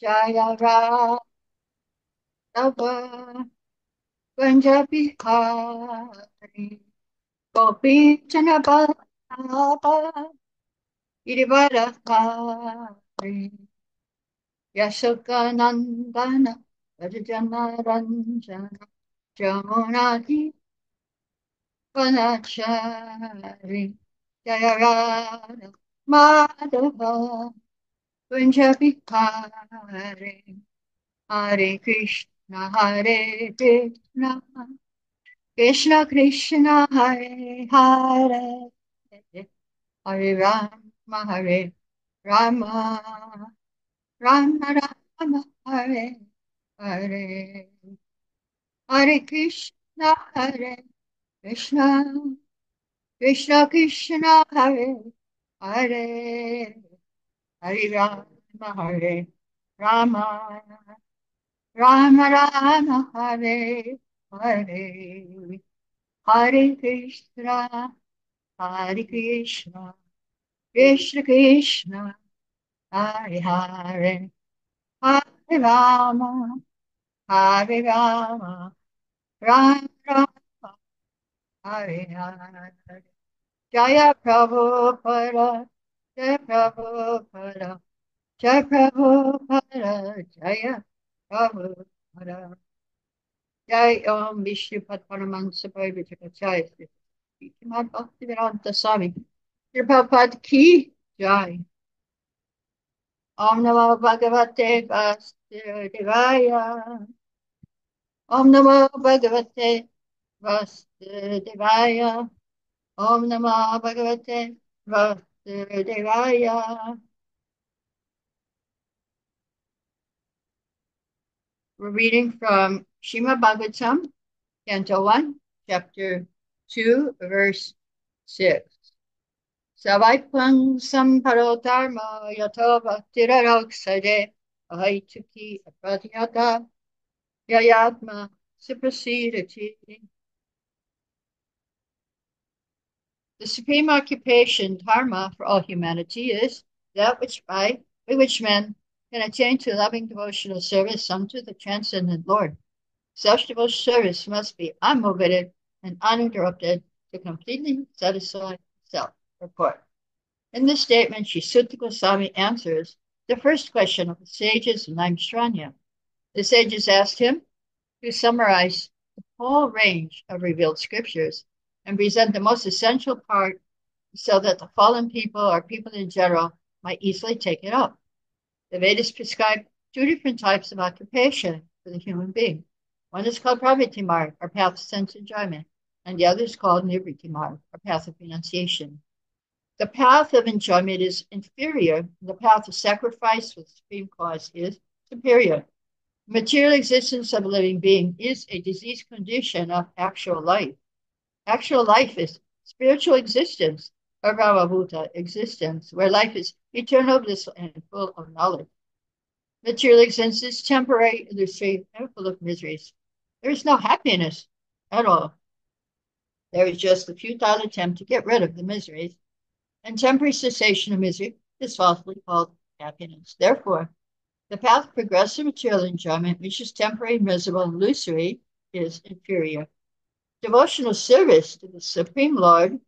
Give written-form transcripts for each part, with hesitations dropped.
Jaya Radha Punjabi Hari Gopi Chanabala Girivara Hari Yashokanandana Rajana Ranjana Jamunati Vanachari Jaya Radha Madhava Punjabi Hari Hare Krishna Hare Krishna Krishna Krishna Hare Hare Hare Rama Hare Rama Rama Rama Hare Hare Hare Krishna Hare Krishna Krishna Krishna Hare Hare Hare Rama Hare Rama Rama Rama Hare Hare Hare Krishna Hare Krishna Krishna Krishna Hare Hare Hare Rama Hare Rama Rama Rama Hare Hare Jaya Prabhupada Jaya Prabhupada Jaya Prabhupada Jaya Prabhupada Jai Om Vishnupat Paramahansa Parivitaka Jai Srimad Bhaktivedanta Swami Srila Prabhupada Ki Jai Om Namo Bhagavate Vasudevaya Om Namo Bhagavate Vasudevaya Om Namo Bhagavate Vasudevaya. We're reading from Srimad Bhagavatam, Canto 1, Chapter 2, Verse 6. Savaipang samparo dharma yato bhaktiraroksaje ahaituki apradhyata yayatma suprasidati. The supreme occupation, dharma, for all humanity is that by which men can attain to loving devotional service unto the transcendent Lord. Such devotional service must be unmotivated and uninterrupted to completely satisfy self. Report. In this statement, Sri Sutta Goswami answers the first question of the sages of Naimishranya. The sages asked him to summarize the whole range of revealed scriptures and present the most essential part so that the fallen people or people in general might easily take it up. The Vedas prescribe two different types of occupation for the human being. One is called pravritti marg, or path of sense enjoyment, and the other is called nivritti marg, or path of renunciation. The path of enjoyment is inferior. The path of sacrifice for the supreme cause is superior. The material existence of a living being is a diseased condition of actual life. Actual life is spiritual existence, or Brahmabhuta existence, where life is eternal, blissful, and full of knowledge. Material existence is temporary, illusory, and full of miseries. There is no happiness at all. There is just a futile attempt to get rid of the miseries, and temporary cessation of misery is falsely called happiness. Therefore, the path of progressive material enjoyment, which is temporary, miserable, and illusory, is inferior. Devotional service to the Supreme Lord,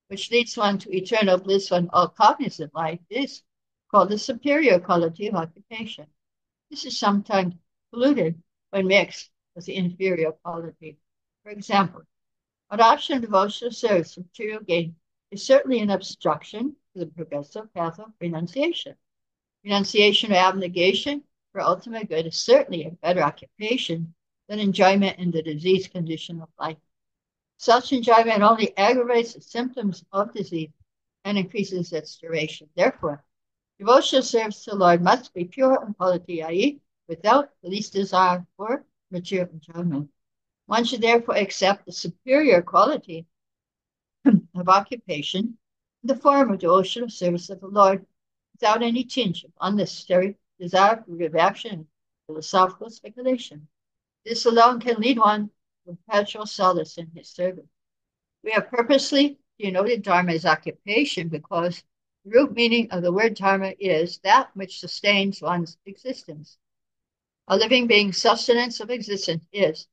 which leads one to eternal bliss and all cognizant life, is called the superior quality of occupation. This is sometimes polluted when mixed with the inferior quality. For example, adoption of devotional service for material gain is certainly an obstruction to the progressive path of renunciation. Renunciation or abnegation for ultimate good is certainly a better occupation than enjoyment in the diseased condition of life. Such enjoyment only aggravates the symptoms of disease and increases its duration. Therefore, devotional service to the Lord must be pure and quality, i.e., without the least desire for material enjoyment. One should therefore accept the superior quality of occupation in the form of devotional service of the Lord without any tinge of unnecessary desire for reaction and philosophical speculation. This alone can lead one to perpetual solace in his service. We have purposely denoted Dharma as occupation because The root meaning of the word dharma is that which sustains one's existence. A living being's sustenance of existence is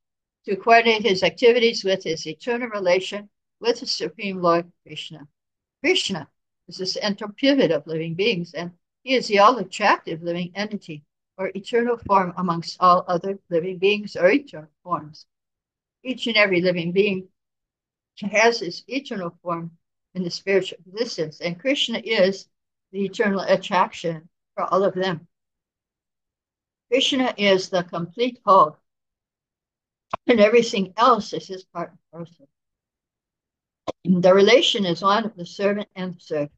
to coordinate his activities with his eternal relation with the Supreme Lord Krishna. Krishna is the central pivot of living beings, and he is the all-attractive living entity, or eternal form amongst all other living beings or eternal forms. Each and every living being has its eternal form in the spiritual existence, and Krishna is the eternal attraction for all of them. Krishna is the complete whole, and everything else is his part and parcel. The relation is one of the servant and the served.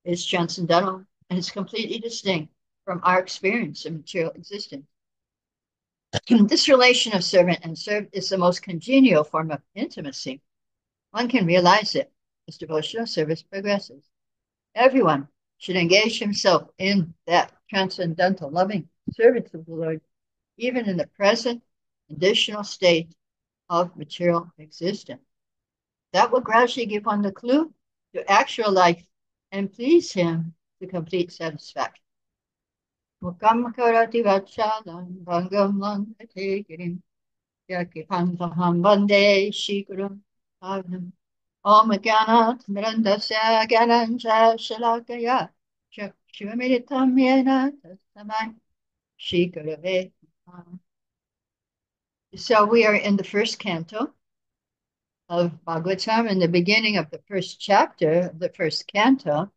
It is transcendental and is completely distinct from our experience in material existence. This relation of servant and served is the most congenial form of intimacy. One can realize it as devotional service progresses. Everyone should engage himself in that transcendental loving service of the Lord, even in the present conditional state of material existence. That will gradually give one the clue to actual life and please him to complete satisfaction. Mukam karati vachalam bhangam langate girim yakipantaham bande shikuram agnam Om Gyanat Mirandasya Gyananja Shalakaya Shivamiritam Yena Tasamai Shikarave. So we are in the first canto of Bhagavatam, in the beginning of the first chapter of the first canto.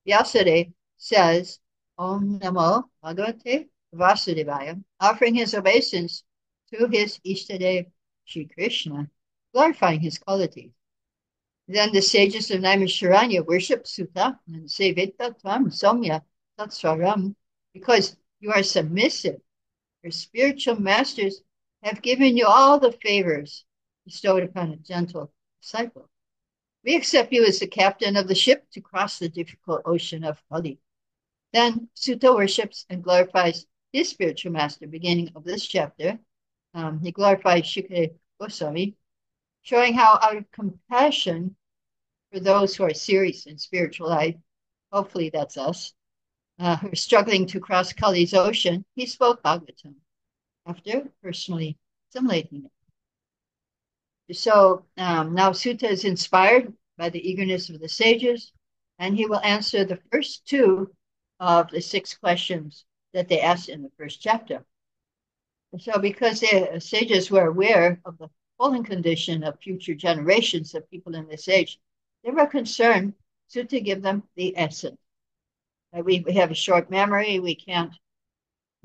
Vyasadeva says, Om Namo Bhagavate Vasudevaya, offering his obeisance to his Ishtadev Shri Krishna, glorifying his qualities. Then the sages of Naimisharanya worship Sutta and say Vita Tvam Somya Tatsvaram, because you are submissive. Your spiritual masters have given you all the favors bestowed upon a gentle disciple. We accept you as the captain of the ship to cross the difficult ocean of Kali. Then Sutta worships and glorifies his spiritual master, beginning of this chapter. He glorifies Shukadeva Goswami, showing how out of compassion for those who are serious in spiritual life, hopefully that's us, who are struggling to cross Kali's ocean, he spoke Bhagavatam after personally assimilating it. So now Sutta is inspired by the eagerness of the sages, and he will answer the first two of the 6 questions that they asked in the first chapter. So because the sages were aware of the fallen condition of future generations of people in this age, they were concerned to give them the essence. We have a short memory. We can't,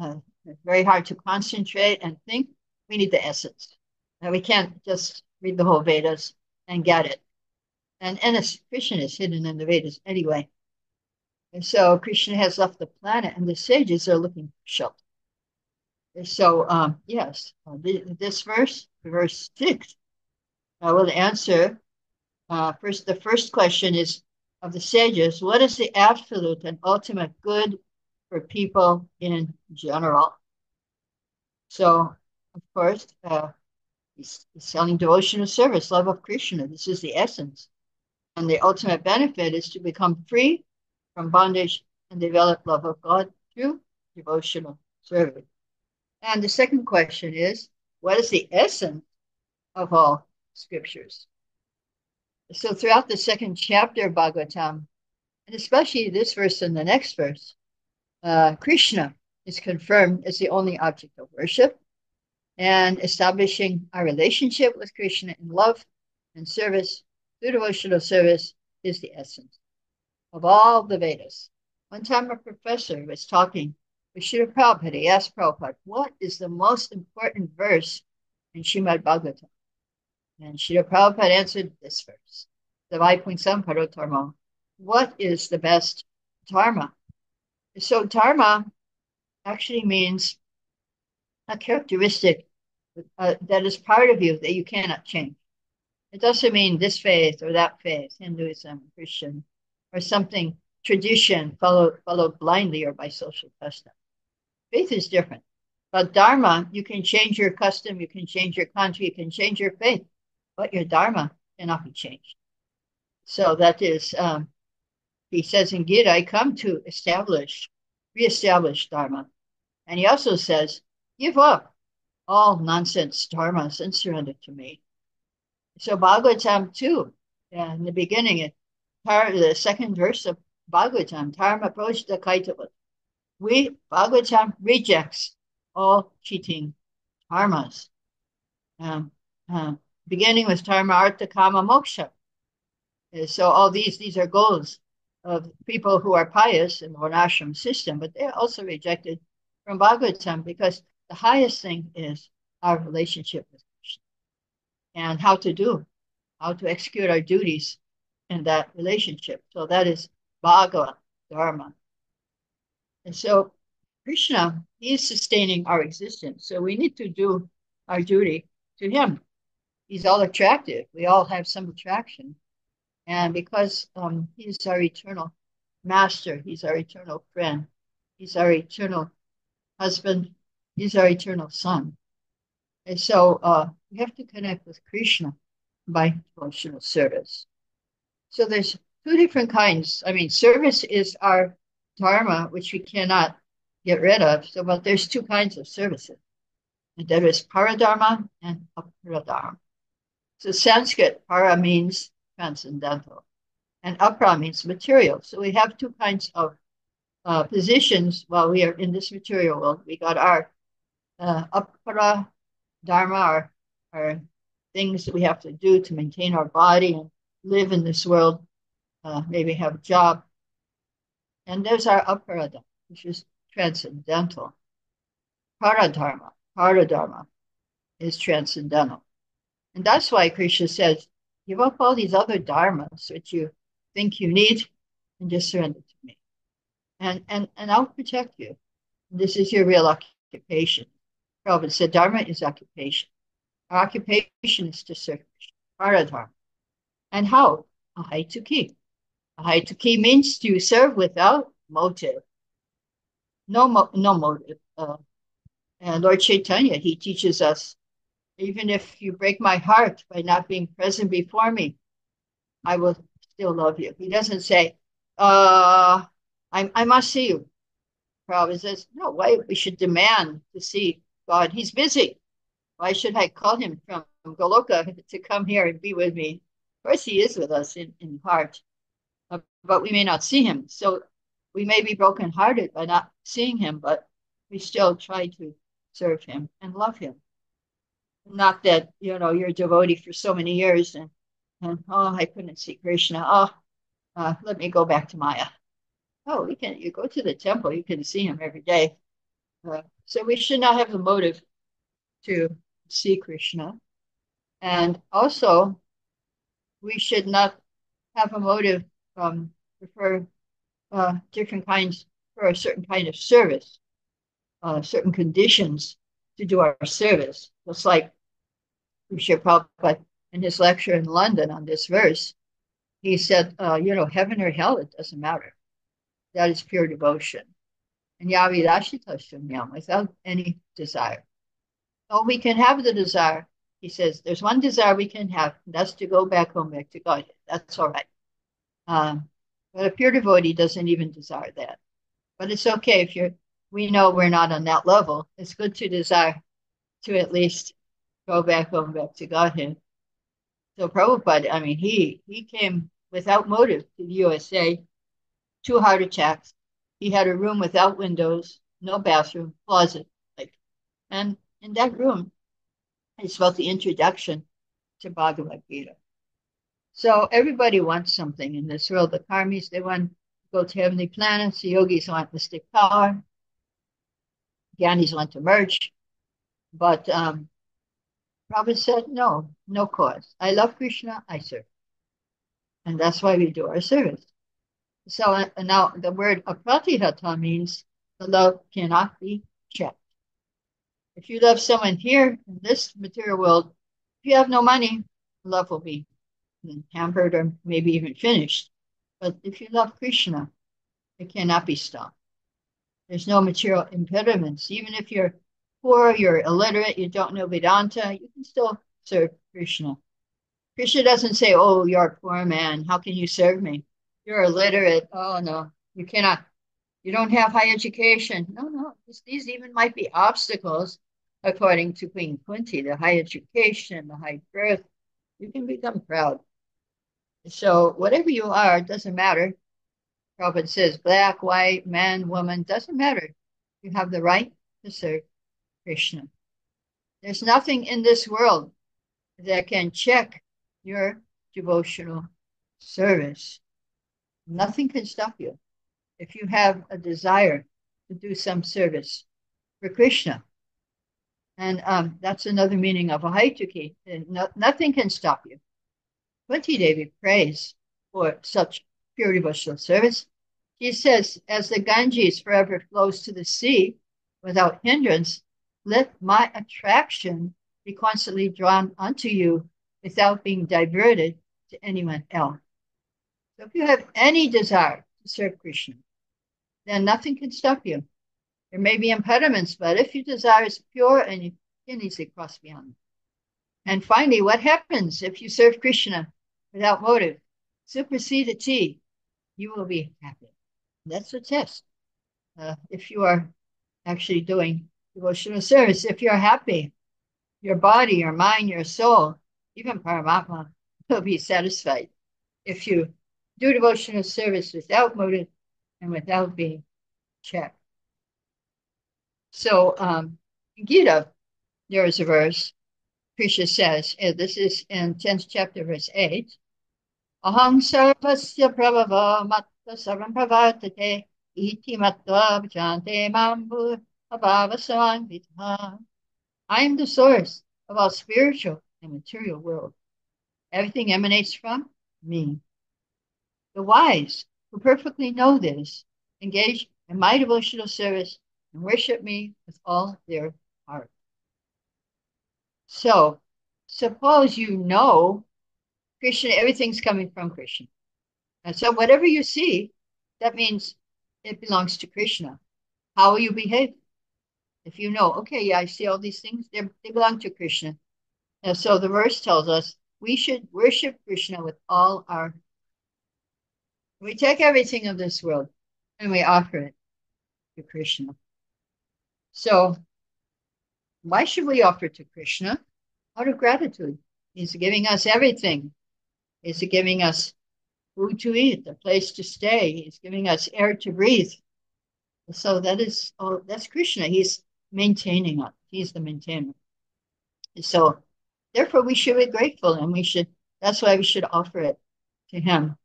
it's very hard to concentrate and think. We need the essence. We can't just read the whole Vedas and get it. And Krishna is hidden in the Vedas anyway. And so Krishna has left the planet and the sages are looking for shelter. So, yes, this verse 6, I will answer. The first question is of the sages: what is the absolute and ultimate good for people in general? So, of course, he's selling devotional service, love of Krishna. This is the essence. And the ultimate benefit is to become free from bondage and develop love of God through devotional service. And the second question is, what is the essence of all scriptures? So throughout the second chapter of Bhagavatam, and especially this verse and the next verse, Krishna is confirmed as the only object of worship, and establishing our relationship with Krishna in love and service through devotional service is the essence of all the Vedas. One time a professor was talking with Srila Prabhupada. He asked Prabhupada, what is the most important verse in Srimad Bhagavatam? And Srila Prabhupada answered this verse, the Vaipunsam Parodharma. What is the best dharma? So dharma actually means a characteristic that is part of you that you cannot change. It doesn't mean this faith or that faith, Hinduism, Christian, or something, tradition followed blindly or by social custom. Faith is different. But dharma, you can change your custom, you can change your country, you can change your faith, but your dharma cannot be changed. So that is He says in Gita, I come to reestablish Dharma. And he also says, give up all nonsense dharmas and surrender to me. So Bhagavatam too, in the beginning, the second verse of Bhagavatam, Dharma Projita Kaitava. Bhagavatam rejects all cheating dharmas. Um, Beginning with Dharma Artha Kama Moksha. So all these are goals of people who are pious in the Varnashram system, but they're also rejected from Bhagavatam because the highest thing is our relationship with Krishna and how to execute our duties in that relationship. So that is Bhagavad Dharma. And so Krishna, he is sustaining our existence. So we need to do our duty to him. He's all attractive. We all have some attraction. And because he's our eternal master, he's our eternal friend, he's our eternal husband, he's our eternal son. And so we have to connect with Krishna by devotional service. So there's two different kinds. I mean, service is our dharma, which we cannot get rid of. So, but there's two kinds of services. And there is paradharma and aparadharma. So Sanskrit, para means transcendental, and apara means material. So we have two kinds of positions while we are in this material world. We got our apara dharma, our things that we have to do to maintain our body and live in this world, maybe have a job. And there's our aparadharma, which is transcendental. Paradharma is transcendental. And that's why Krishna says, give up all these other dharmas that you think you need and just surrender to me. And I'll protect you. This is your real occupation. Prabhupada said, Dharma is occupation. Our occupation is to serve Paradharma. And how? Ahaituki. Ahaituki means to serve without motive. No motive. And Lord Chaitanya, he teaches us, even if you break my heart by not being present before me, I will still love you. He doesn't say, I must see you. Prabhupada says, no, why we should demand to see God. He's busy. Why should I call him from Goloka to come here and be with me? Of course, he is with us in heart, but we may not see him. So we may be brokenhearted by not seeing him, but we still try to serve him and love him. Not that, you're a devotee for so many years and oh, I couldn't see Krishna. Oh, let me go back to Maya. Oh, you go to the temple, you can see him every day. So we should not have the motive to see Krishna. And also, we should not have a motive for different kinds, for a certain kind of service, certain conditions to do our service. Just like Srila Prabhupada in his lecture in London on this verse, he said, heaven or hell, it doesn't matter. That is pure devotion. And yavidashitashumyam, without any desire. Oh, we can have the desire. He says, there's one desire we can have, and that's to go back home, back to God. That's all right. But a pure devotee doesn't even desire that. But it's okay if we know we're not on that level. It's good to desire to at least go back home, back to Godhead. So Prabhupada, I mean, he came without motive to the USA, 2 heart attacks. He had a room without windows, no bathroom, closet. And in that room, it's about the introduction to Bhagavad Gita. So everybody wants something in this world. The karmis, they want to go to heavenly planets. The yogis want mystic power. Gyanis want to merge. But Prabhupada said, no cause. I love Krishna, I serve. And that's why we do our service. So now the word apratihata means the love cannot be checked. If you love someone here in this material world, if you have no money, love will be hampered or maybe even finished. But if you love Krishna, it cannot be stopped. There's no material impediments. Even if you're poor, you're illiterate, you don't know Vedanta, you can still serve Krishna. Krishna doesn't say, oh, you're a poor man, how can you serve me? you're illiterate. Oh no, you cannot. You don't have high education. No, no. These even might be obstacles, according to Queen Kunti. The high education, the high birth. You can become proud. So whatever you are, doesn't matter. Prabhupada says black, white, man, woman, doesn't matter. You have the right to serve Krishna. There's nothing in this world that can check your devotional service. Nothing can stop you if you have a desire to do some service for Krishna. And that's another meaning of a haituki. Nothing can stop you. Kunti Devi prays for such pure devotional service. She says, as the Ganges forever flows to the sea without hindrance, let my attraction be constantly drawn unto you without being diverted to anyone else. So if you have any desire to serve Krishna, then nothing can stop you. There may be impediments, but if your desire is pure, and you can easily cross beyond them. And finally, what happens if you serve Krishna without motive? Supersede T, you will be happy. That's the test. If you are actually doing devotional service, if you're happy, your body, your mind, your soul, even Paramatma will be satisfied. If you do devotional service without motive and without being checked. So in Gita, there is a verse, Krishna says, and this is in 10th chapter, verse 8, Aham sarvasya prabhava matta sarvam pravartate iti matta vijante mambu abhavasamvita. I am the source of all spiritual and material world. Everything emanates from me. The wise, who perfectly know this, engage in my devotional service and worship me with all their heart. So, suppose you know Krishna, everything's coming from Krishna. And so, whatever you see, that means it belongs to Krishna. How will you behave? If you know, okay, yeah, I see all these things, they belong to Krishna. And so, the verse tells us we should worship Krishna with all our. We take everything of this world and we offer it to Krishna. So, why should we offer to Krishna? Out of gratitude. He's giving us everything. He's giving us food to eat, a place to stay. He's giving us air to breathe. So that's Krishna. He's maintaining us. He's the maintainer. So therefore we should be grateful, and that's why we should offer it to him.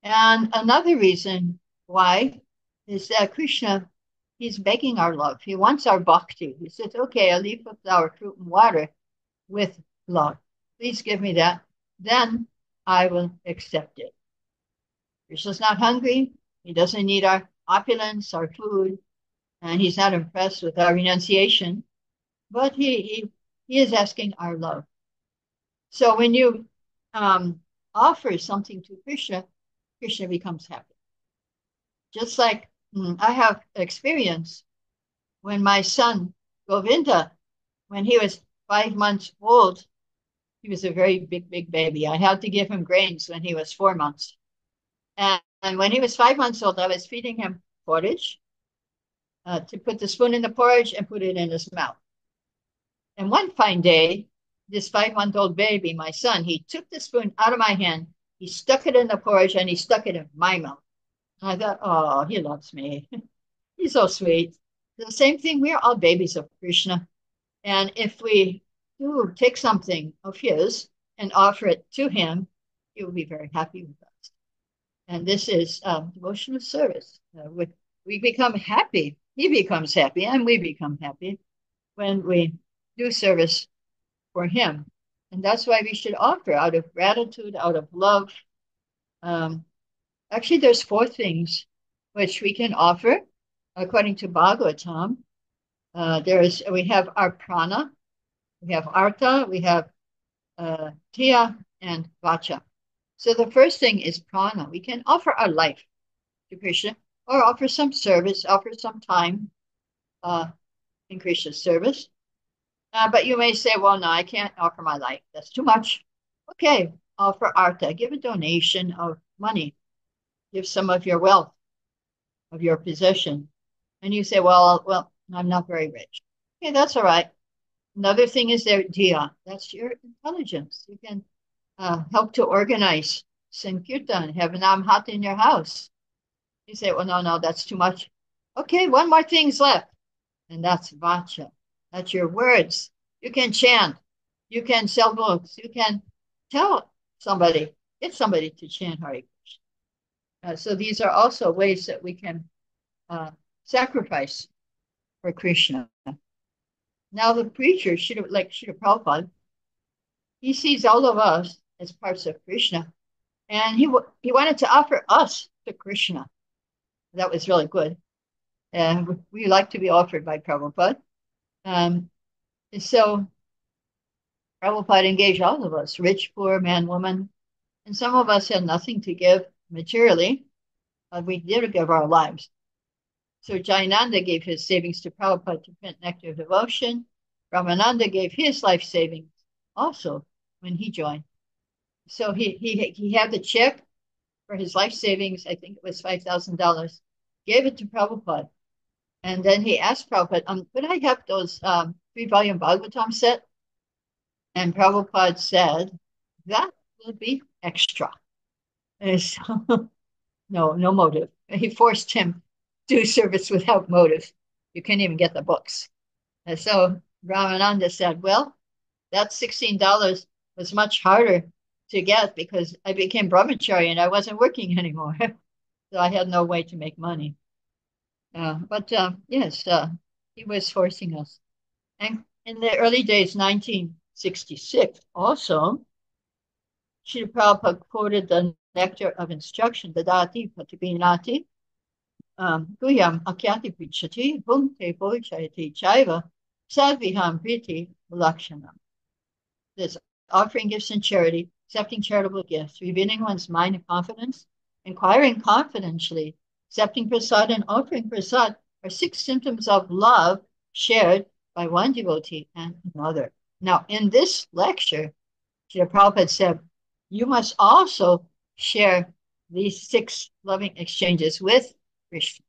And another reason why is that Krishna, he's begging our love. He wants our bhakti. He says, okay, I'll leave with flour, fruit, and water with love. Please give me that. Then I will accept it. Krishna's not hungry. He doesn't need our opulence, our food, and he's not impressed with our renunciation, but he is asking our love. So when you offer something to Krishna, Krishna becomes happy. Just like I have experience when my son Govinda, when he was 5 months old, he was a very big baby. I had to give him grains when he was 4 months. And when he was 5 months old, I was feeding him porridge to put the spoon in the porridge and put it in his mouth. And one fine day, this 5-month-old baby, my son, he took the spoon out of my hand, he stuck it in the porridge, and he stuck it in my mouth. And I thought, oh, he loves me. He's so sweet. The same thing, we're all babies of Krishna. And if we do take something of his and offer it to him, he will be very happy with us. And this is devotional service. We become happy. He becomes happy, and we become happy when we do service for him. And that's why we should offer out of gratitude, out of love. Actually, there's 4 things which we can offer according to Bhagavatam. We have our prana, we have artha, we have tiya, and vacha. So the first thing is prana. We can offer our life to Krishna, or offer some service, offer some time in Krishna's service. But you may say, well, no, I can't offer my life. That's too much. Okay, offer artha. Give a donation of money. give some of your wealth, of your possession. And you say, well, I'm not very rich. Okay, that's all right. Another thing is their dia. That's your intelligence. You can help to organize Sankirtan, have Nam Hat in your house. You say, well, no, that's too much. Okay, one more thing's left, and that's vacha. That's your words. You can chant. You can sell books. You can tell somebody, get somebody to chant Hare Krishna. So these are also ways that we can uh, sacrifice for Krishna. Now the preacher, like Srila Prabhupada, he sees all of us as parts of Krishna, and he wanted to offer us to Krishna. That was really good. And we like to be offered by Prabhupada. Um, so Prabhupada engaged all of us, rich, poor, man, woman, and some of us had nothing to give materially, but we did give our lives. So Jayananda gave his savings to Prabhupada to print Nectar of Devotion. Ramananda gave his life savings also when he joined. So he had the check for his life savings. I think it was $5,000. Gave it to Prabhupada, and then he asked Prabhupada, "Could I have those 3-volume Bhagavatam set?" And Prabhupada said, "That will be extra." And so, no motive. He forced him to do service without motive. You can't even get the books. And so Ramananda said, "Well, that $16 was much harder to get because I became brahmachari and I wasn't working anymore. So I had no way to make money." But yes, he was forcing us. And in the early days, 1966, also, Srila Prabhupada quoted the nectar of instruction, the dati patibinati, guyam akyati prichati, bhumte pochayati chaiva, sadviham priti lakshanam. This offering gifts in charity, accepting charitable gifts, revealing one's mind and confidence, inquiring confidentially, accepting prasad and offering prasad are 6 symptoms of love shared by one devotee and another. Now, in this lecture, Srila Prabhupada said, you must also share these 6 loving exchanges with Krishna.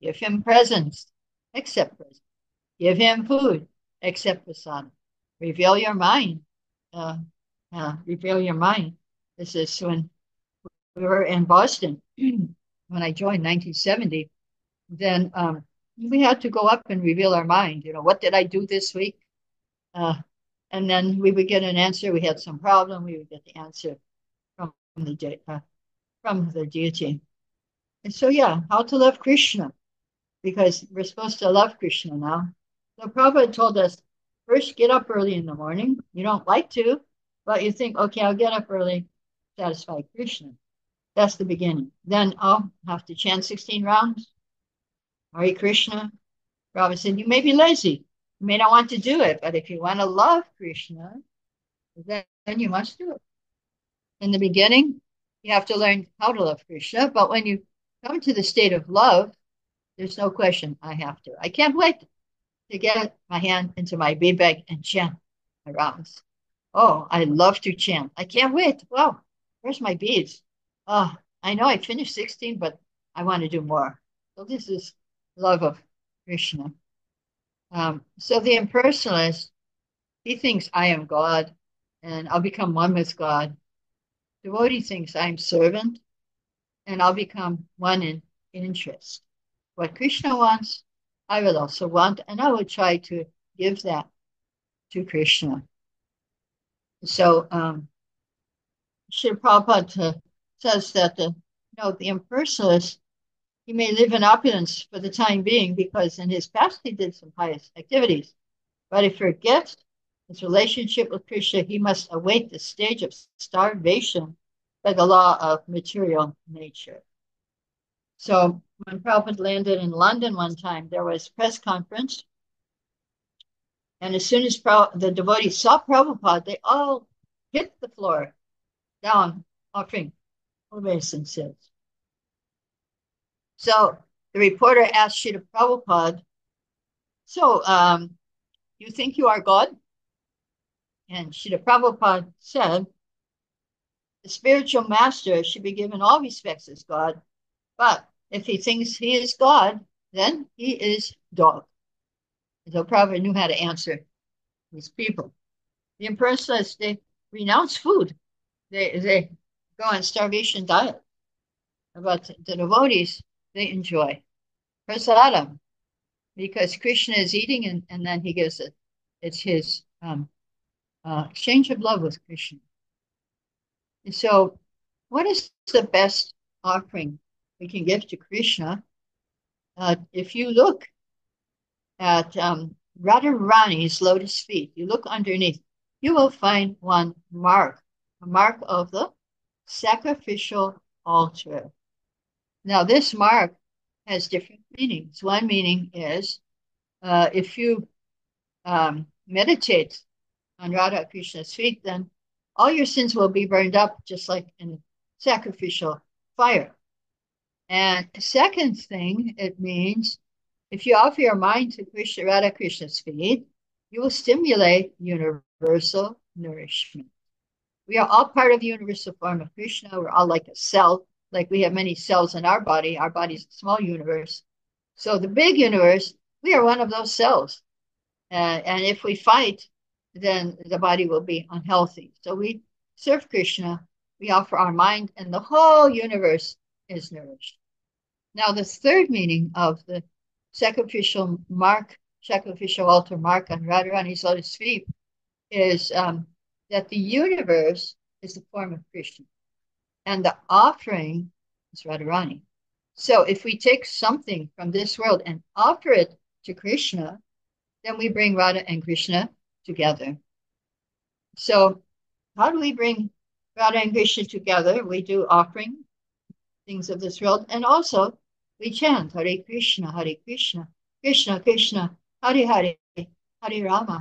Give him presents, accept presents. Give him food, accept prasad. Reveal your mind. Reveal your mind. This is when we were in Boston, when I joined 1970. Then we had to go up and reveal our mind. What did I do this week? And then we would get an answer. We had some problem. We would get the answer from the deity. And so, how to love Krishna, because we're supposed to love Krishna now. So Prabhupada told us, first get up early in the morning. You don't like to, but you think, okay, I'll get up early, satisfy Krishna. That's the beginning. Then I'll have to chant 16 rounds. Hare Krishna. Prabhupada said, you may be lazy. You may not want to do it, but if you want to love Krishna, then you must do it. In the beginning, you have to learn how to love Krishna, but when you come to the state of love, there's no question, I have to. I can't wait to get my hand into my bead bag and chant my rounds. Oh, I love to chant. I can't wait. Wow, where's my beads? Oh, I know I finished 16, but I want to do more. So this is love of Krishna. So the impersonalist, he thinks I am God and I'll become one with God. Devotee thinks I'm servant and I'll become one in interest. What Krishna wants, I will also want, and I will try to give that to Krishna. So Srila Prabhupada says that the impersonalist, he may live in opulence for the time being because in his past he did some pious activities, but if he forgets his relationship with Krishna, he must await the stage of starvation by the law of material nature. So when Prabhupada landed in London one time, there was a press conference. And as soon as the devotees saw Prabhupada, they all hit the floor down, offering obeisances. So the reporter asked Srila Prabhupada, so you think you are God? And Srila Prabhupada said, The spiritual master should be given all respects as God, but if he thinks he is God, then he is dog. So Prabhupada knew how to answer these people. The impersonalists, they renounce food. They go on starvation diet. But the devotees, they enjoy prasadam because Krishna is eating and then he gives it. It's his exchange of love with Krishna. And so, what is the best offering we can give to Krishna? If you look at Radharani's lotus feet, you look underneath, you will find one mark, a mark of the sacrificial altar. Now, this mark has different meanings. One meaning is if you meditate on Radha Krishna's feet, then all your sins will be burned up, just like in sacrificial fire. And the second thing it means, if you offer your mind to Krishna, Radha Krishna's feet, you will stimulate universal nourishment. We are all part of the universal form of Krishna. We're all like a cell, like we have many cells in our body. Our body is a small universe. So the big universe, we are one of those cells. And if we fight, then the body will be unhealthy. So we serve Krishna, we offer our mind, and the whole universe is nourished. Now, the third meaning of the sacrificial altar mark on Radharani's lotus feet is that the universe is the form of Krishna, and the offering is Radharani. So if we take something from this world and offer it to Krishna, then we bring Radha and Krishna together. So how do we bring Radha and Krishna together? We do offering things of this world, and also we chant Hare Krishna, Krishna Krishna, Hare Hare, Hare Rama,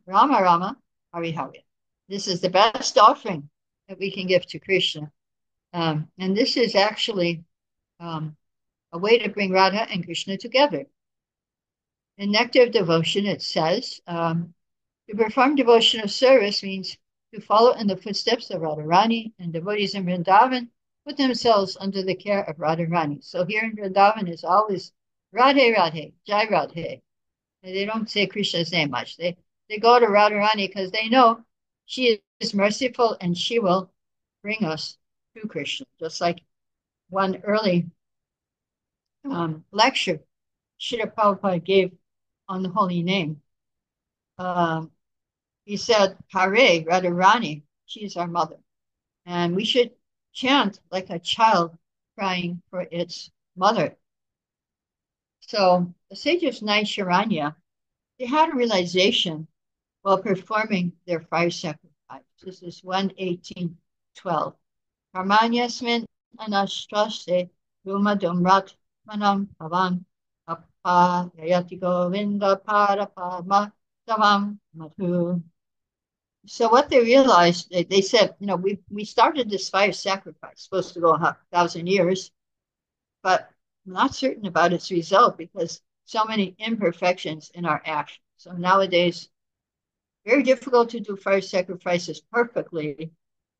Rama Rama, Hare Hare. This is the best offering that we can give to Krishna. And this is actually a way to bring Radha and Krishna together. In Nectar of Devotion, it says, to perform devotional service means to follow in the footsteps of Radharani, and devotees in Vrindavan put themselves under the care of Radharani. So here in Vrindavan is always Radhe Radhe, Jai Radhe. And they don't say Krishna's name much. They go to Radharani because they know she is merciful and she will bring us to Krishna. Just like one early lecture Srila Prabhupada gave on the holy name. He said, Hare Radharani, she is our mother. And we should chant like a child crying for its mother. So the sages Naisharanya, they had a realization while performing their fire sacrifice. This is 1:18:12. Karmanyasmin anashtrase rumadumrat manam pavam appa yayati govinda parapama savam madhu. So what they realized, they said, we started this fire sacrifice, supposed to go 1,000 years, but I'm not certain about its result because so many imperfections in our actions. So nowadays, very difficult to do fire sacrifices perfectly,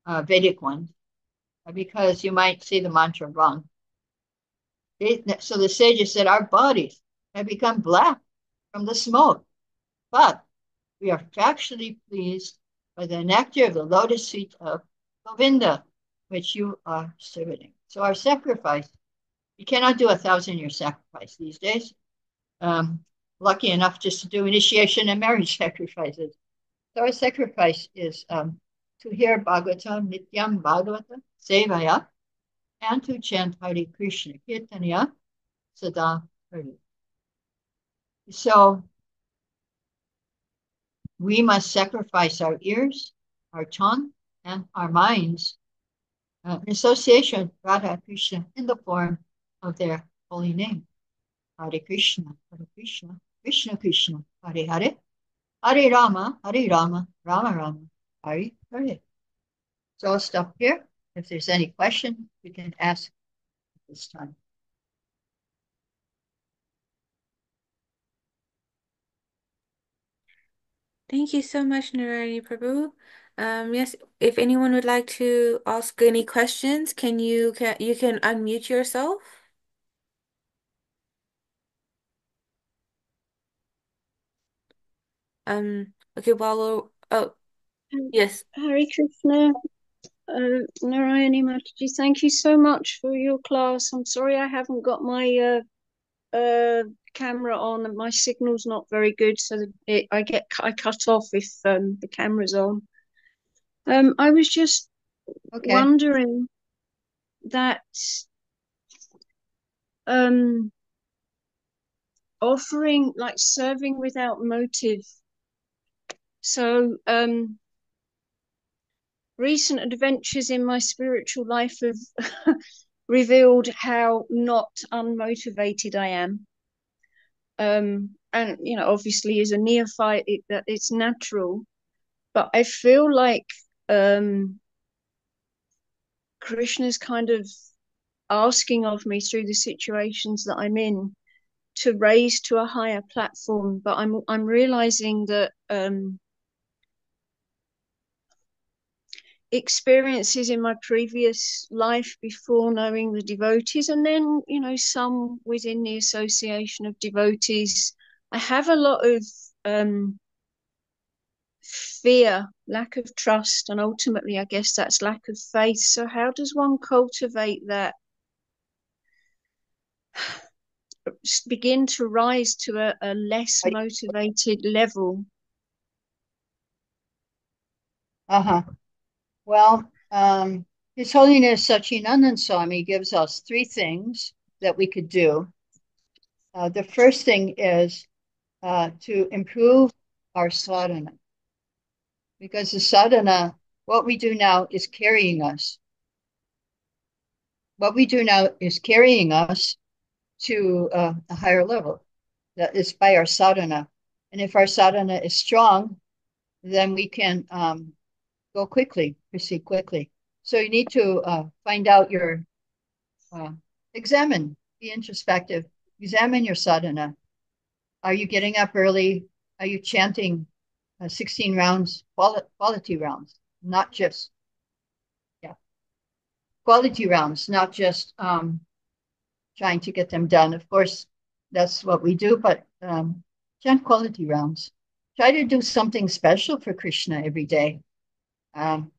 Vedic ones, because you might say the mantra wrong. So the sages said our bodies have become black from the smoke, but we are factually pleased by the nectar of the lotus feet of Govinda, which you are serving. So our sacrifice, you cannot do 1,000-year sacrifice these days. Lucky enough just to do initiation and marriage sacrifices. So our sacrifice is to hear Bhagavatam, Nityam Bhagavata, Sevaya, and to chant Hare Krishna, Kirtanya, Sada Hari. So we must sacrifice our ears, our tongue, and our minds in association with Radha Krishna in the form of their holy name. Hare Krishna, Krishna Krishna, Hare Hare, Hare Rama, Rama Rama, Hare Hare. So I'll stop here. If there's any question, you can ask at this time. Thank you so much, Narayani Prabhu. Yes, if anyone would like to ask any questions, can you unmute yourself? Okay, oh, yes. Hare Krishna, Narayani Mataji, thank you so much for your class. I'm sorry I haven't got my camera on and my signal's not very good, so I cut off if the camera's on. I was just Okay. wondering that um, offering, like serving without motive. So recent adventures in my spiritual life have revealed how not unmotivated I am. And obviously, as a neophyte, it's natural. But I feel like um, Krishna's kind of asking of me through the situations that I'm in to raise to a higher platform. But I'm realizing that experiences in my previous life before knowing the devotees, and then some within the association of devotees, I have a lot of um, fear, lack of trust, and ultimately, I guess that's lack of faith. So, how does one cultivate that, begin to rise to a less motivated level? Uh-huh. Well, His Holiness Sachinandan Swami gives us three things that we could do. The first thing is to improve our sadhana, because the sadhana, what we do now is carrying us. What we do now is carrying us to a higher level. That is by our sadhana. And if our sadhana is strong, then we can go quickly, proceed quickly. So you need to find out your, uh, examine, be introspective, examine your sadhana. Are you getting up early? Are you chanting 16 rounds, quality rounds, not just, yeah, quality rounds, not just trying to get them done. Of course, that's what we do, but chant quality rounds. Try to do something special for Krishna every day. Um,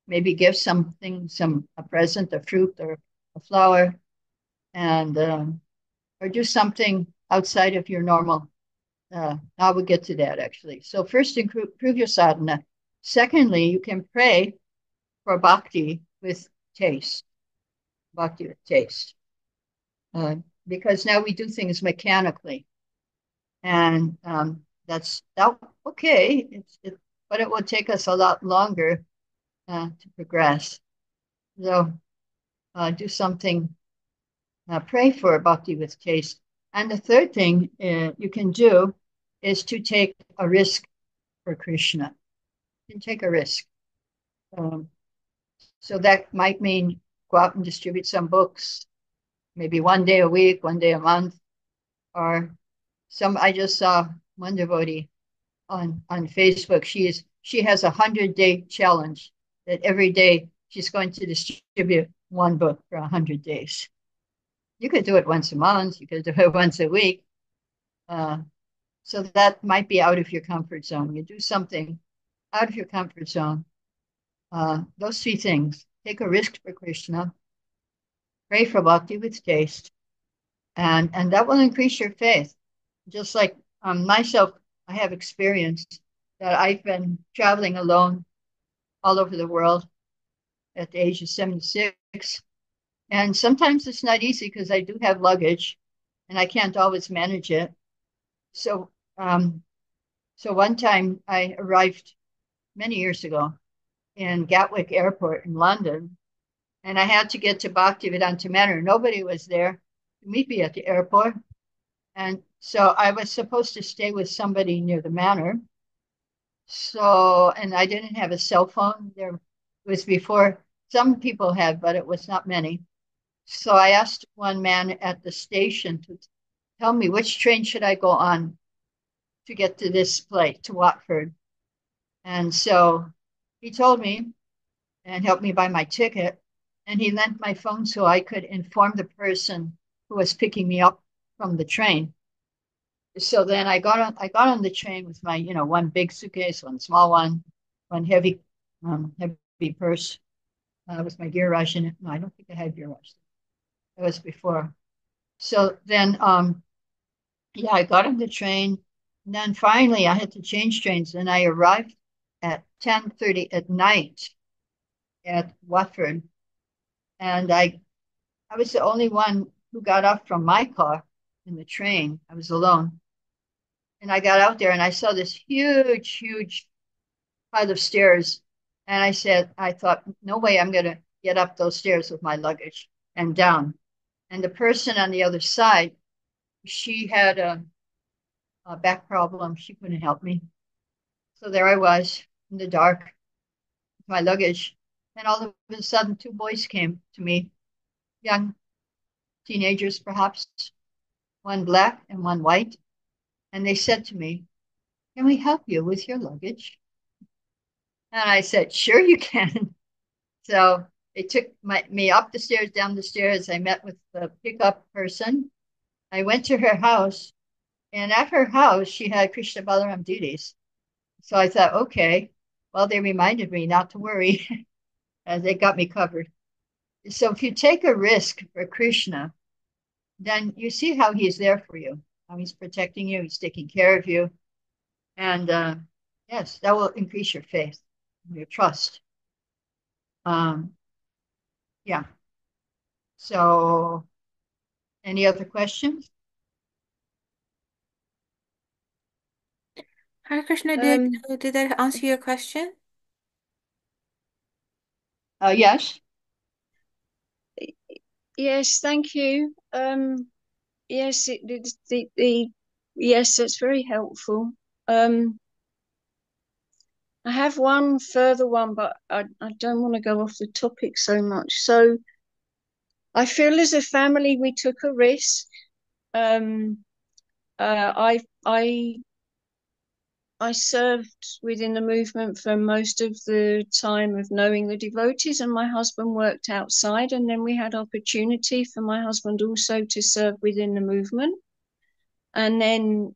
Maybe give something, a present, a fruit or a flower, and or do something outside of your normal. I will get to that actually. So first, improve your sadhana. Secondly, you can pray for bhakti with taste, bhakti with taste, uh, because now we do things mechanically, and that's okay. But it will take us a lot longer to progress. So do something, pray for bhakti with taste. And the third thing you can do is to take a risk for Krishna. You can take a risk. Um, so that might mean go out and distribute some books, maybe one day a week, one day a month, or I just saw one devotee on Facebook. She has 100-day challenge that every day she's going to distribute one book for 100 days. You could do it once a month. You could do it once a week. Uh, so that might be out of your comfort zone. You do something out of your comfort zone. Those three things: take a risk for Krishna, pray for bhakti with taste, and that will increase your faith. Just like myself, I have experienced that I've been traveling alone all over the world at the age of 76. And sometimes it's not easy because I do have luggage and I can't always manage it. So, um, so one time I arrived many years ago in Gatwick Airport in London, and I had to get to Bhaktivedanta Manor. Nobody was there to meet me at the airport. And so I was supposed to stay with somebody near the manor. So, and I didn't have a cell phone. There was before some people had, but it was not many. So I asked one man at the station to tell me which train should I go on to get to this place, to Watford. And so he told me and helped me buy my ticket. And he lent my phone so I could inform the person who was picking me up from the train. So then I got on the train with my, one big suitcase, one small one heavy purse with my gear rush in it. No, I don't think I had gear rush. It was before. So then, yeah, I got on the train. And then finally, I had to change trains, and I arrived at 10:30 at night at Watford, and I was the only one who got up from my car in the train. I was alone. And I got out there and I saw this huge, huge flight of stairs. And I thought, no way I'm going to get up those stairs with my luggage and down. And the person on the other side, she had a back problem. She couldn't help me. So there I was in the dark with my luggage. And all of a sudden, two boys came to me, young teenagers perhaps, one black and one white. And they said to me, "Can we help you with your luggage?" And I said, "Sure, you can." So they took me up the stairs, down the stairs. I met with the pickup person. I went to her house, and at her house, she had Krishna Balaram duties. So I thought, okay, well, they reminded me not to worry, and they got me covered. So if you take a risk for Krishna, then you see how he's there for you, how he's protecting you, he's taking care of you. And yes, that will increase your faith, your trust. Um, yeah. So, any other questions? Hare Krishna, Um, did that answer your question? Yes. yes, thank you. Yes, yes, that's very helpful. I have one further one, but I don't want to go off the topic so much. So I feel as a family we took a risk. Um, I served within the movement for most of the time of knowing the devotees, and my husband worked outside. And then we had opportunity for my husband also to serve within the movement. And then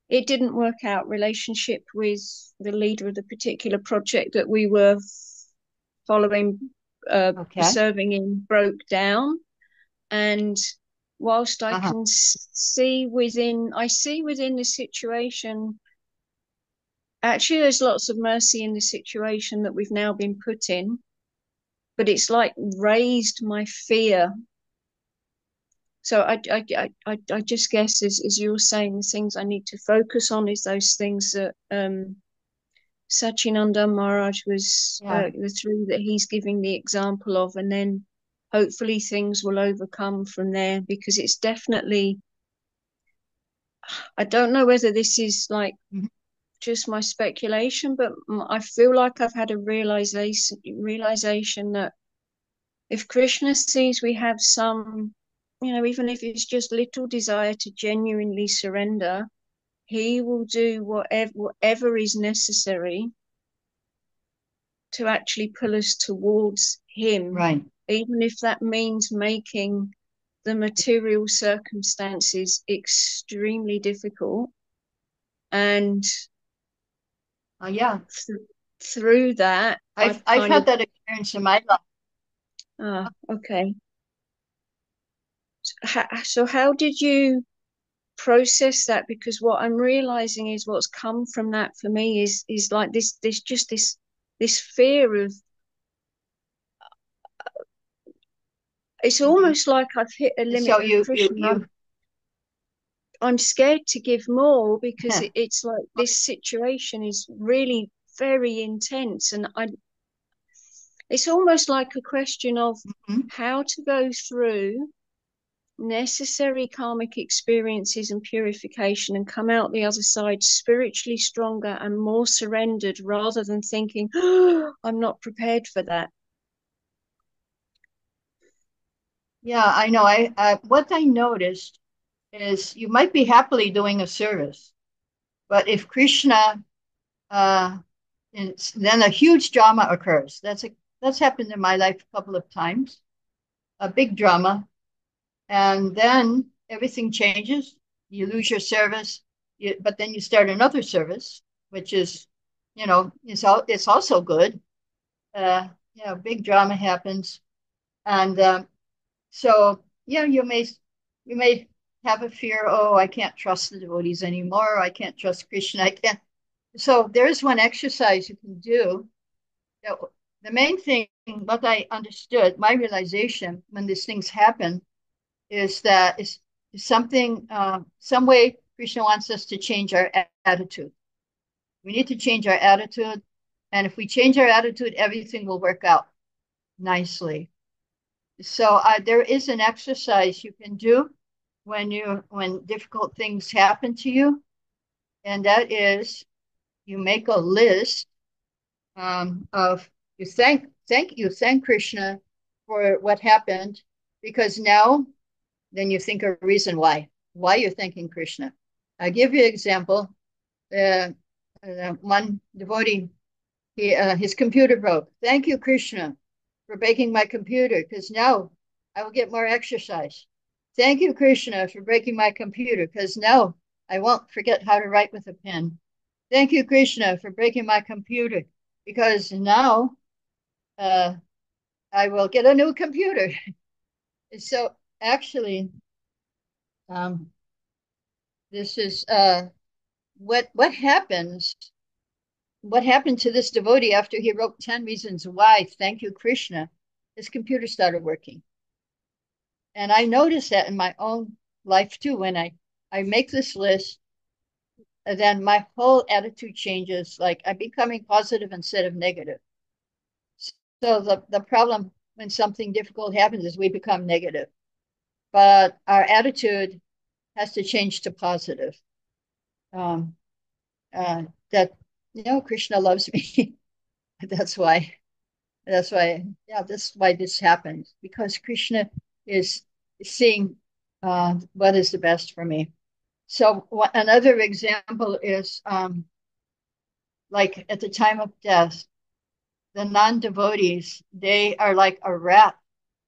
it didn't work out. Relationship with the leader of the particular project that we were following, Okay. serving in, broke down. And whilst I Uh-huh. can I see within the situation, actually, there's lots of mercy in the situation that we've now been put in, but it's like raised my fear. So I just guess, as you were saying, the things I need to focus on is those things that Sachinanda Maharaj was, Yeah. the three that he's giving the example of, and then hopefully things will overcome from there, because it's definitely, I don't know whether this is like Mhm. just my speculation, but I feel like I've had a realization that if Krishna sees we have some, even if it's just little desire to genuinely surrender, he will do whatever is necessary to actually pull us towards him, Right. even if that means making the material circumstances extremely difficult. And Yeah. th- through that, I've I've I've kind had of, that experience in my life. okay. So how did you process that? Because what I'm realizing is what's come from that for me is like this fear of, it's Mhm. almost like I've hit a limit So with Krishna. I'm scared to give more, because it's like this situation is really very intense, and it's almost like a question of Mhm. how to go through necessary karmic experiences and purification and come out the other side spiritually stronger and more surrendered, rather than thinking, oh, I'm not prepared for that. Yeah, I know. I what I noticed is you might be happily doing a service, But if Krishna, then a huge drama occurs. That's happened in my life a couple of times, a big drama, and then everything changes. You lose your service, but then you start another service, which is, it's also good. Big drama happens, and so yeah, you may have a fear. Oh, I can't trust the devotees anymore. I can't trust Krishna. I can't. So there's one exercise you can do. That, the main thing, what I understood, my realization when these things happen, is that is something, some way Krishna wants us to change our attitude. We need to change our attitude, and if we change our attitude, everything will work out nicely. So there is an exercise you can do when difficult things happen to you, and that is you make a list, of you thank Krishna for what happened, because now then you think a reason why you're thanking Krishna. I'll give you an example. Uh, one devotee, his computer broke. Thank you, Krishna, for breaking my computer, because now I will get more exercise. Thank you, Krishna, for breaking my computer, because now I won't forget how to write with a pen. Thank you, Krishna, for breaking my computer, because now uh, I will get a new computer. So actually, um, this is what happens. What happened to this devotee after he wrote 10 reasons why? Thank you, Krishna. His computer started working. And I noticed that in my own life too. When I make this list, then my whole attitude changes. Like I'm becoming positive instead of negative. So the problem when something difficult happens is we become negative. But our attitude has to change to positive. Um, that, Krishna loves me. That's why. That's why this happens, because Krishna is seeing what is the best for me. So another example is, like at the time of death, the non-devotees, they are like a rat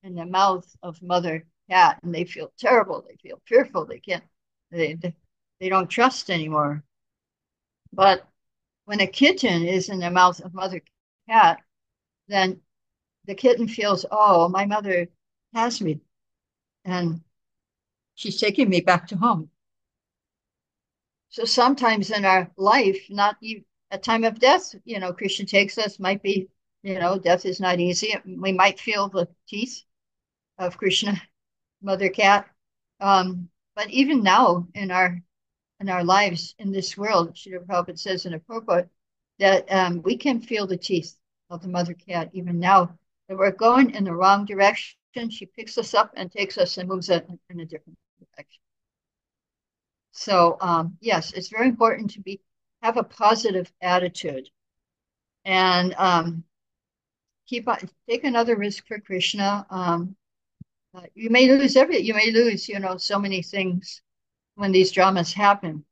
in the mouth of mother cat, and they feel terrible, they feel fearful, they don't trust anymore. But when a kitten is in the mouth of mother cat, then the kitten feels, oh, my mother has me, and she's taking me back to home. So sometimes in our life, not even at time of death, Krishna takes us, might be, death is not easy. We might feel the teeth of Krishna, mother cat. But even now in our lives in this world, Srila Prabhupada says in a purport that we can feel the teeth of the mother cat even now. That we're going in the wrong direction. She picks us up and takes us and moves us in a different direction. So yes, it's very important to have a positive attitude, and take another risk for Krishna. You may lose so many things when these dramas happen,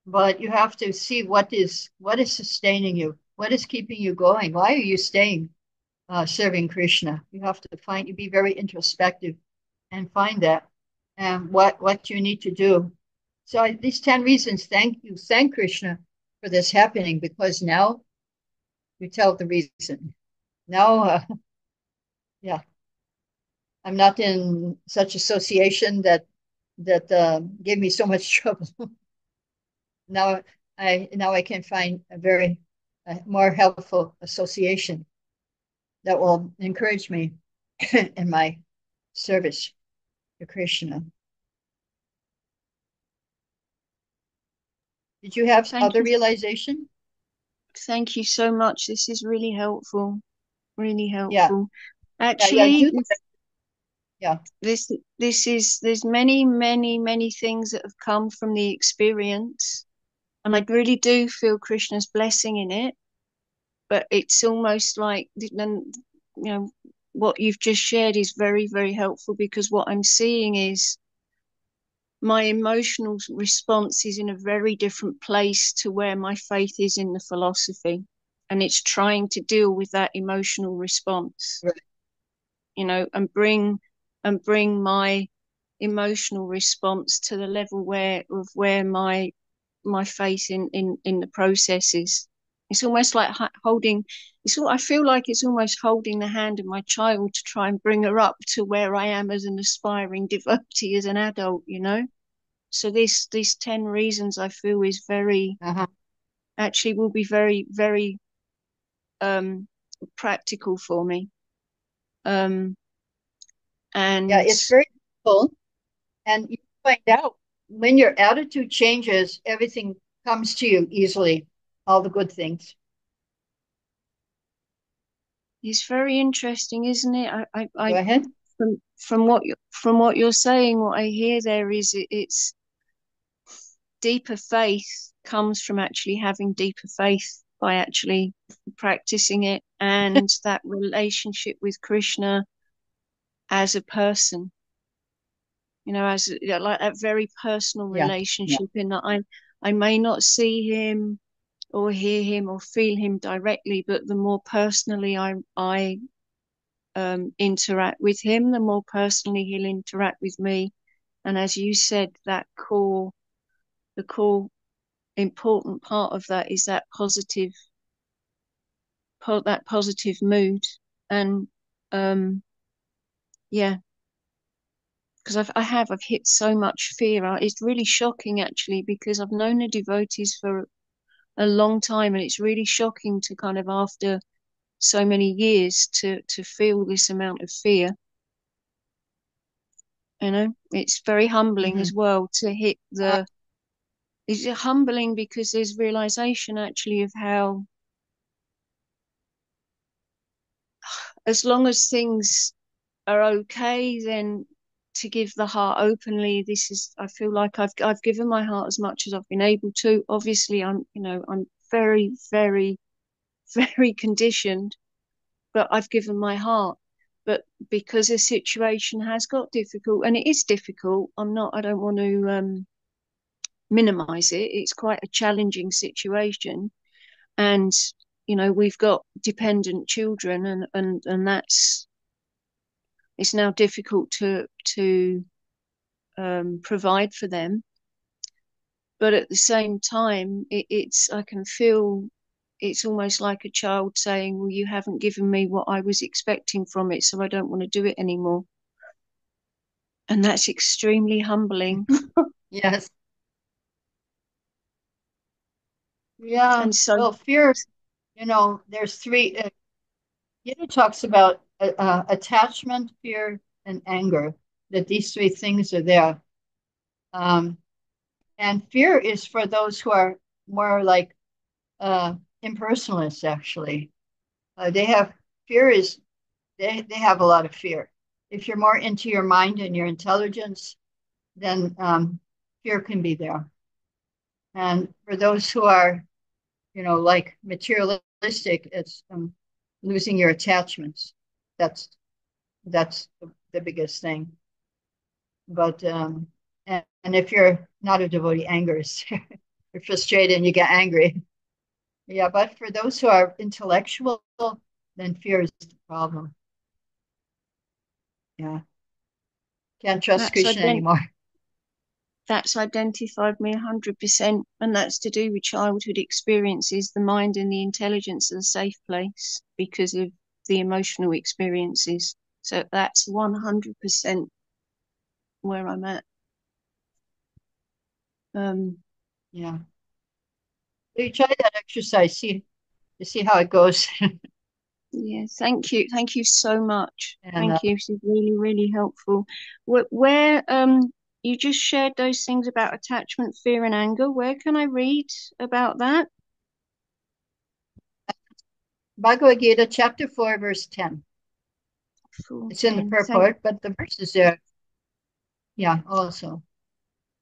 but you have to see what is sustaining you, what is keeping you going, why are you staying serving Krishna. You have to be very introspective and find that, and what you need to do. So these 10 reasons, thank Krishna for this happening, because now you tell the reason. Now, yeah, I'm not in such association that gave me so much trouble. Now I can find a very more helpful association that will encourage me in my service to Krishna. Did you have other realization? Thank you so much. This is really helpful. Really Yeah. helpful. Actually, yeah. There's many things that have come from the experience, and I really do feel Krishna's blessing in it. But it's almost like, what you've just shared is very, very helpful, because what I'm seeing is my emotional response is in a very different place to where my faith is in the philosophy, and it's trying to deal with that emotional response, Right. and bring my emotional response to the level where my faith in the process is. It's almost like holding. I feel like it's almost holding the hand of my child to try and bring her up to where I am as an aspiring devotee, as an adult. So these 10 reasons I feel is very, actually will be very, very practical for me. Yeah, And it's very cool. And you find out when your attitude changes, everything comes to you easily, all the good things. it's very interesting, isn't it? Go ahead. From what you're saying, what I hear there is it's deeper faith comes from actually having deeper faith by actually practicing it, and that relationship with Krishna as a person, as like that very personal Yeah, yeah. relationship, in that I may not see him or hear him or feel him directly, but the more personally I interact with him, the more personally he'll interact with me. And as you said, the core important part of that is that positive mood. And yeah, because I've hit so much fear. It's really shocking actually, because I've known the devotees for a long time, and it's really shocking to kind of, after so many years, to feel this amount of fear. It's very humbling Hmm. as well to hit the. It's humbling because there's realization actually of how, as long as things are okay, then to give the heart openly. I feel like I've given my heart as much as I've been able to. Obviously, I'm very, very, very conditioned, but I've given my heart. But because the situation has got difficult, and it is difficult, I don't want to minimize it. It's quite a challenging situation. And we've got dependent children, and it's now difficult to provide for them. But at the same time, I can feel it's almost like a child saying, well, you haven't given me what I was expecting from it, so I don't want to do it anymore. And that's extremely humbling. Yes. Yeah. And so Well, fear, there's three. It talks about attachment, fear, and anger, that these three things are there. Um, and fear is for those who are more like impersonalists, actually. They have fear is they have a lot of fear. If you're more into your mind and your intelligence, then fear can be there. And for those who are, like materialistic, it's losing your attachments. That's that's the biggest thing. But and if you're not a devotee, anger is you're frustrated and you get angry. Yeah, but for those who are intellectual, then fear is the problem. Yeah, can't trust that's Krishna anymore. that's identified me 100%, and that's to do with childhood experiences. The mind and the intelligence are a safe place because of the emotional experiences. So that's 100% where I'm at. Um, Yeah, so you try that exercise, see how it goes, yeah, thank you so much. and Thank you. This is really, really helpful. Where you just shared those things about attachment, fear, and anger. Where can I read about that? Bhagavad Gita, chapter 4, verse 10. It's in the 4:10. purport, but the verse is there. Yeah, also.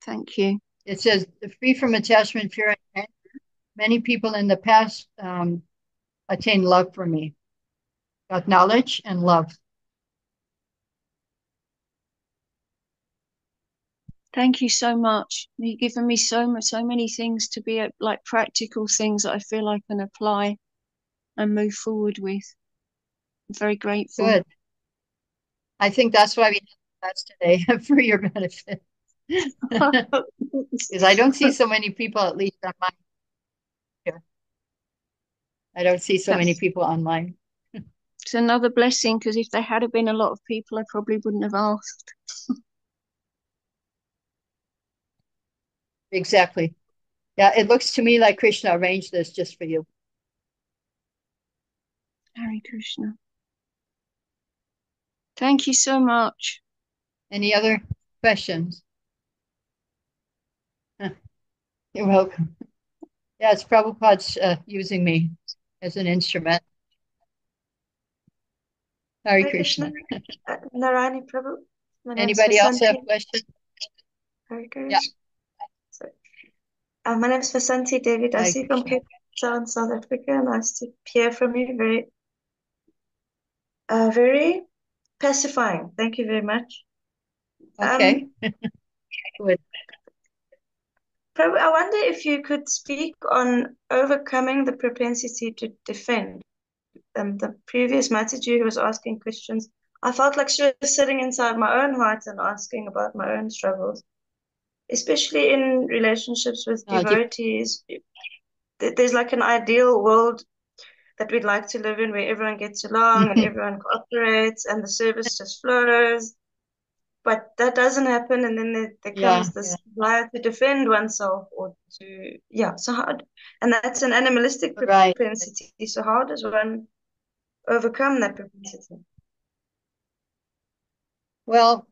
Thank you. It says, free from attachment, fear, and anger. Many people in the past attained love for me, got knowledge and love. Thank you so much. You've given me so many things to be like practical things that I feel I can apply and move forward with. I'm very grateful. Good. I think that's why we did class today for your benefit. Because I don't see so many people, at least online here. I don't see so many people online. It's another blessing, because if there had been a lot of people, I probably wouldn't have asked. Exactly. Yeah, it looks to me like Krishna arranged this just for you. Hare Krishna. Thank you so much. Any other questions? You're welcome. Yeah, it's Prabhupada's using me as an instrument. Hare Krishna. Narayani Prabhu. My name is Anybody else have Vasanti. questions? Hare Yeah. Krishna. Sorry. My name is Vasanti Devi Hare Dasi from Krishna. Cape Town, South Africa. Nice to hear from you. Very pacifying. Thank you very much. Okay. Good. Prabhu, I wonder if you could speak on overcoming the propensity to defend. The previous Mataji who was asking questions, I felt like she was sitting inside my own heart and asking about my own struggles, especially in relationships with devotees. There's like an ideal world that we'd like to live in where everyone gets along and everyone cooperates and the service just flows. But that doesn't happen, and then there comes this desire to defend oneself or to, so hard. And that's an animalistic Right. propensity. So how does one overcome that propensity? Well,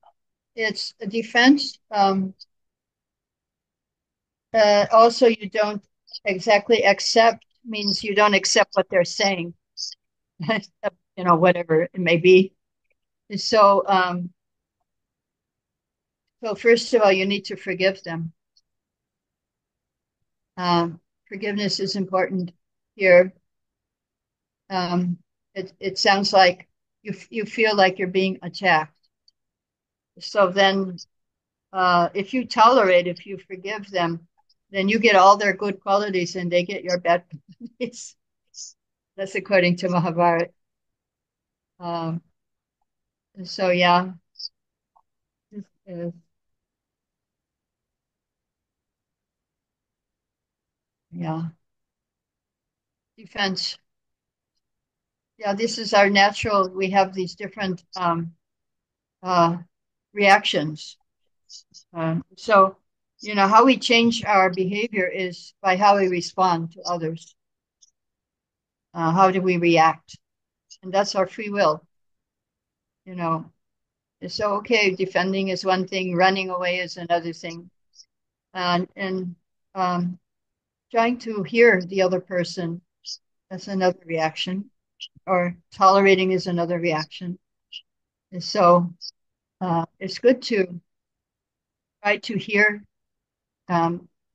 it's a defense. Also, you don't exactly accept, means you don't accept what they're saying, whatever it may be. So, so first of all, you need to forgive them. Forgiveness is important here. It sounds like you feel like you're being attacked. So then, if you tolerate, if you forgive them, then you get all their good qualities and they get your bad qualities. That's according to Mahabharata. So yeah. Yeah. Defense. Yeah, this is our natural, we have these different reactions. So, how we change our behavior is by how we respond to others. How do we react? And that's our free will. So, okay, defending is one thing, running away is another thing. And trying to hear the other person, that's another reaction. Or tolerating is another reaction. And so it's good to try to hear.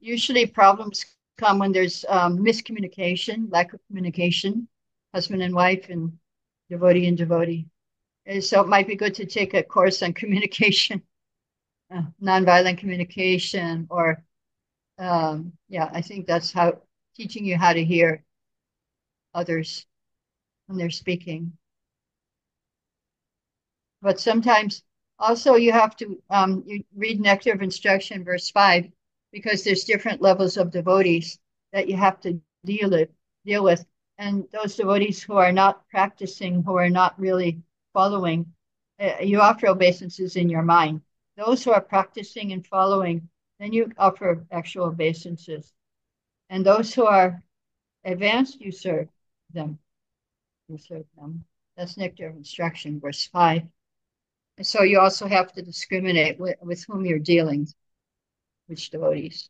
Usually problems come when there's miscommunication, lack of communication, husband and wife and devotee. And so it might be good to take a course on communication, nonviolent communication, or I think that's how teaching you how to hear others when they're speaking. But sometimes also you have to you read Nectar of Instruction, verse 5, because there's different levels of devotees that you have to deal with. And those devotees who are not practicing, who are not really following, you offer obeisances in your mind. Those who are practicing and following, then you offer actual obeisances. And those who are advanced, you serve them. That's Nectar of Instruction, verse 5. And so you also have to discriminate with whom you're dealing, which devotees.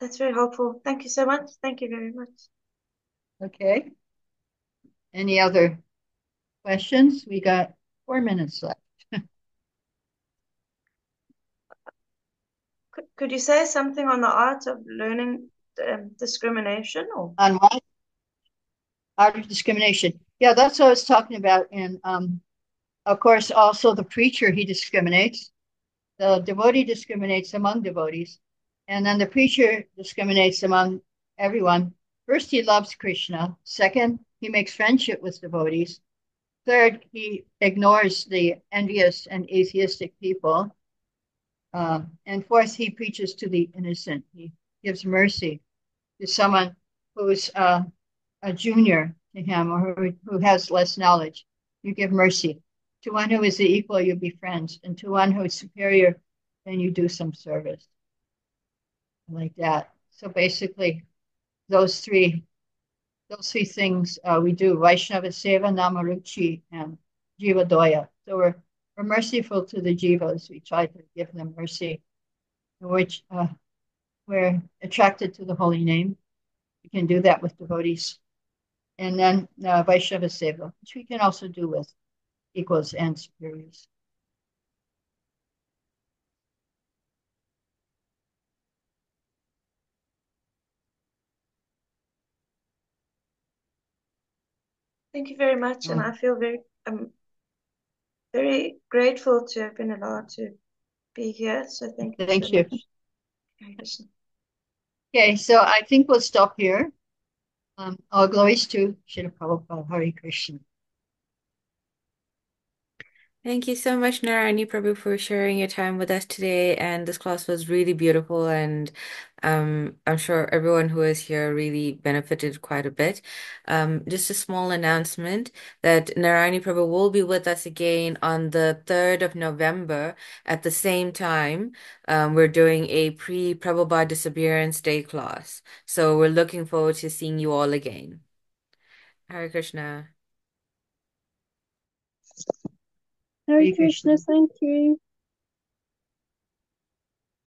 That's very helpful. Thank you so much. Thank you very much. Okay. Any other questions? We got 4 minutes left. Could you say something on the art of learning discrimination? On what? Art of discrimination. Yeah, that's what I was talking about in Of course, also the preacher, he discriminates. The devotee discriminates among devotees. And then the preacher discriminates among everyone. First, he loves Krishna. Second, he makes friendship with devotees. Third, he ignores the envious and atheistic people. And fourth, he preaches to the innocent. He gives mercy to someone who's a junior to him or who has less knowledge. You give mercy. To one who is the equal, you be friends. And to one who is superior, then you do some service like that. So basically, those three things we do: Vaishnava Seva, Namaruchi, and Jiva Doya. So we're merciful to the jivas. We try to give them mercy, which we're attracted to the holy name. We can do that with devotees. And then Vaishnava Seva, which we can also do with equals and superiors. Thank you very much, and I feel very grateful to have been allowed to be here. So thank you so much. Hare Krishna. Okay, so I think we'll stop here. All glories to Srila Prabhupada. Hare Krishna. Thank you so much, Narayani Prabhu, for sharing your time with us today. And this class was really beautiful, and I'm sure everyone who is here really benefited quite a bit. Just a small announcement that Narayani Prabhu will be with us again on the 3rd of November at the same time. We're doing a pre-Prabhupada Disappearance Day class. So we're looking forward to seeing you all again. Hare Krishna. Hare Krishna, thank you.